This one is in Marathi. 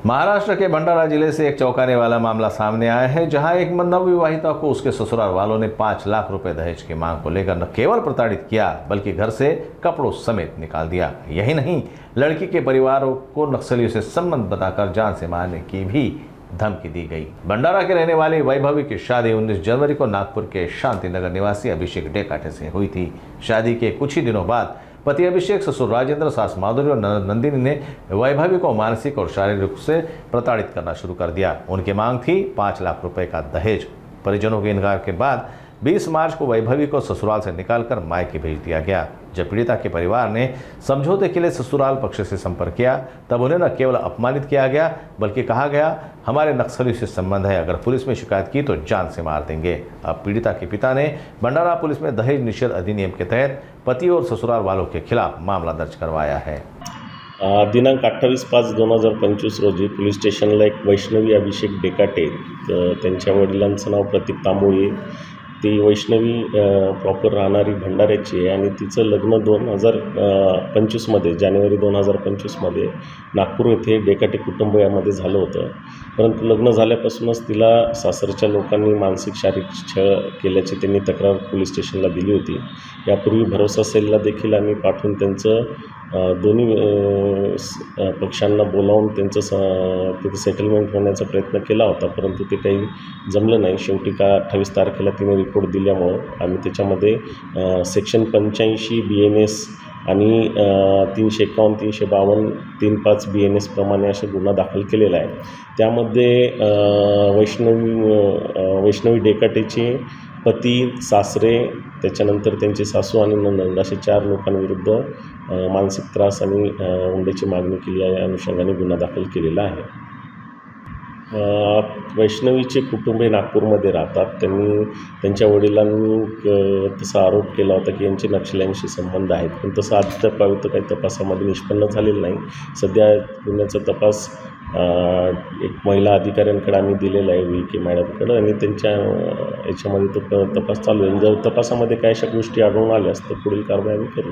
महाराष्ट्र के भंडारा जिले से एक चौंकाने वाला मामला सामने आया है, जहां एक नवविवाहिता को उसके ससुराल वालों ने 5 लाख रुपए दहेज की मांग को लेकर न केवल प्रताड़ित किया बल्कि घर से कपड़ों समेत निकाल दिया। यही नहीं, लड़की के परिवार को नक्सलियों से संबंध बताकर जान से मारने की भी धमकी दी गई। भंडारा के रहने वाली वैभवी की शादी 19 जनवरी को नागपुर के शांति नगर निवासी अभिषेक डेकाटे से हुई थी। शादी के कुछ ही दिनों बाद पति अभिषेक, ससुर राजेंद्र, सास माधुरी और ननद नंदिनी ने वैभवी को मानसिक और शारीरिक रूप से प्रताड़ित करना शुरू कर दिया। उनकी मांग थी 5 लाख रुपए का दहेज। परिजनों के इनकार के बाद 20 मार्च को वैभवी को ससुराल से निकालकर मायके भेज दिया गया। जब पीड़िता के परिवार ने समझौते के लिए ससुराल पक्ष से संपर्क किया, तब उन्हें न केवल अपमानित किया गया बल्कि कहा गया, हमारे नक्सलियों से संबंध है, अगर पुलिस में शिकायत की तो जान से मार देंगे। अब पीड़िता के पिता ने भंडारा पुलिस में दहेज निषेध अधिनियम के तहत पति और ससुराल वालों के खिलाफ मामला दर्ज करवाया है। दिनांक 28/5/2025 रोजी पोलीस स्टेशनला एक वैष्णवी अभिषेक डेकाटे, त्यांच्या वडिलांचं नाव प्रतीक तांबोळी, ती वैष्णवी प्रॉपर राहणारी भंडाऱ्याची आहे आणि तिचं लग्न 2025मध्ये जानेवारी 2025मध्ये नागपूर येथे डेकाटे कुटुंबामध्ये झालं होतं। परंतु लग्न झाल्यापासूनच तिला सासरच्या लोकांनी मानसिक शारीरिक छळ केल्याची त्यांनी तक्रार पोलीस स्टेशनला दिली होती। यापूर्वी भरोसा सेलला देखील आम्ही पाठवून त्यांचं दोन्ही पक्षांना बोलावून त्यांचं तिथे सेटलमेंट होण्याचा प्रयत्न केला होता, परंतु ते काही जमलं नाही। शेवटी 28 तारखेला तिने रिपोर्ट दिल्यामुळं आम्ही त्याच्यामध्ये सेक्शन 85 BNS आणि 351, 352, 35 BNS प्रमाणे असे गुन्हा दाखल केलेला आहे। त्यामध्ये वैष्णवी डेकाटेचे पती, सासरे, त्याच्यानंतर त्यांची सासू आणि नणंद असे 4 लोकांविरुद्ध मानसिक त्रास आणि हुंड्याची मागणी केली आहे, अनुषंगाने गुन्हा दाखल केलेला आहे। वैष्णवीचे कुटुंब हे नागपूरमध्ये राहतात। त्यांनी त्यांच्या वडिलांनी तसा आरोप केला होता की यांचे नक्षल्यांशी संबंध आहेत, पण तसं अद्याप काही तपासामध्ये निष्पन्न झालेलं नाही। सध्या गुन्ह्याचा तपास एक महिला अधिकाऱ्यांकडे आम्ही दिलेला आहे, VK मॅडमकडे, आणि त्यांच्या याच्यामध्ये तो तपास चालू आहे। जर तपासामध्ये काही अशा गोष्टी आढळून आल्यास तर पुढील कारवाई आम्ही करू।